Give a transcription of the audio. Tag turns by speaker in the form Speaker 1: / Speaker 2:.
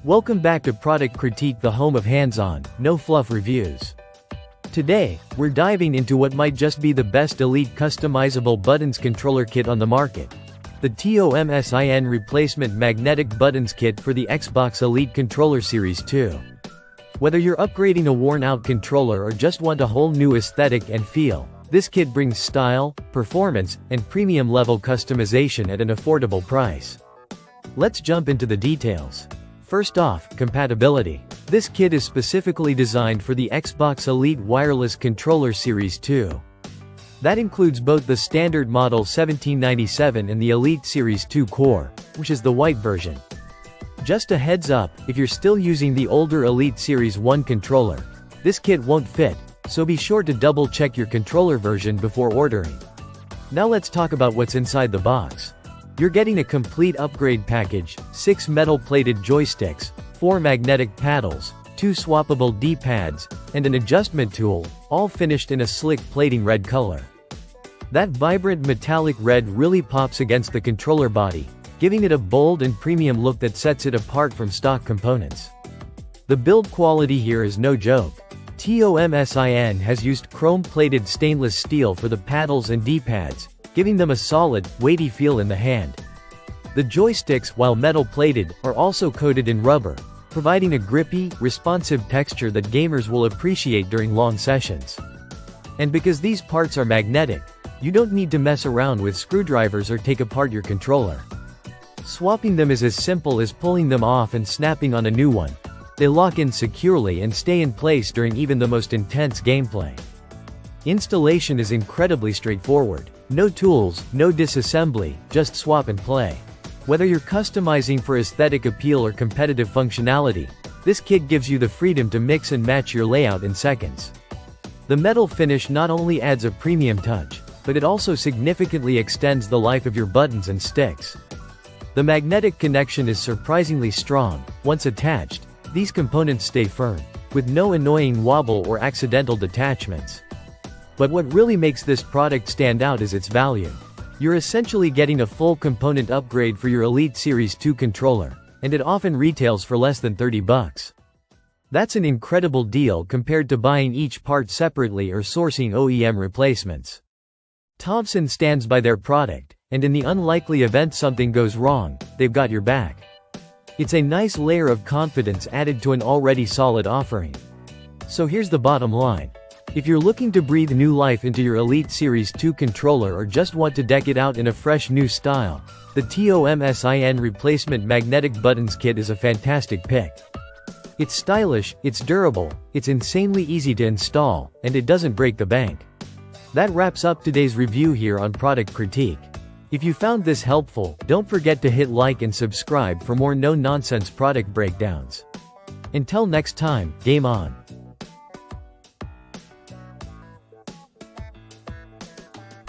Speaker 1: Welcome back to Product Critique, the home of hands-on, no-fluff reviews. Today, we're diving into what might just be the best Elite Customizable Buttons Controller kit on the market. The Tomsin Replacement Magnetic Buttons Kit for the Xbox Elite Controller Series 2. Whether you're upgrading a worn-out controller or just want a whole new aesthetic and feel, this kit brings style, performance, and premium-level customization at an affordable price. Let's jump into the details. First off, compatibility. This kit is specifically designed for the Xbox Elite Wireless Controller Series 2. That includes both the standard model 1797 and the Elite Series 2 Core, which is the white version. Just a heads up, if you're still using the older Elite Series 1 controller, this kit won't fit, so be sure to double-check your controller version before ordering. Now let's talk about what's inside the box. You're getting a complete upgrade package, 6 metal-plated joysticks, 4 magnetic paddles, 2 swappable D-pads, and an adjustment tool, all finished in a slick plating red color. That vibrant metallic red really pops against the controller body, giving it a bold and premium look that sets it apart from stock components. The build quality here is no joke. Tomsin has used chrome-plated stainless steel for the paddles and D-pads, giving them a solid, weighty feel in the hand. The joysticks, while metal-plated, are also coated in rubber, providing a grippy, responsive texture that gamers will appreciate during long sessions. And because these parts are magnetic, you don't need to mess around with screwdrivers or take apart your controller. Swapping them is as simple as pulling them off and snapping on a new one. They lock in securely and stay in place during even the most intense gameplay. Installation is incredibly straightforward. No tools, no disassembly, just swap and play. Whether you're customizing for aesthetic appeal or competitive functionality, this kit gives you the freedom to mix and match your layout in seconds. The metal finish not only adds a premium touch, but it also significantly extends the life of your buttons and sticks. The magnetic connection is surprisingly strong. Once attached, these components stay firm, with no annoying wobble or accidental detachments. But what really makes this product stand out is its value. You're essentially getting a full component upgrade for your Elite Series 2 controller, and it often retails for less than $30. That's an incredible deal compared to buying each part separately or sourcing OEM replacements. Tomsin stands by their product, and in the unlikely event something goes wrong, they've got your back. It's a nice layer of confidence added to an already solid offering. So here's the bottom line. If you're looking to breathe new life into your Elite Series 2 controller or just want to deck it out in a fresh new style, the Tomsin Replacement Magnetic Buttons Kit is a fantastic pick. It's stylish, it's durable, it's insanely easy to install, and it doesn't break the bank. That wraps up today's review here on Product Critique. If you found this helpful, don't forget to hit like and subscribe for more no-nonsense product breakdowns. Until next time, game on.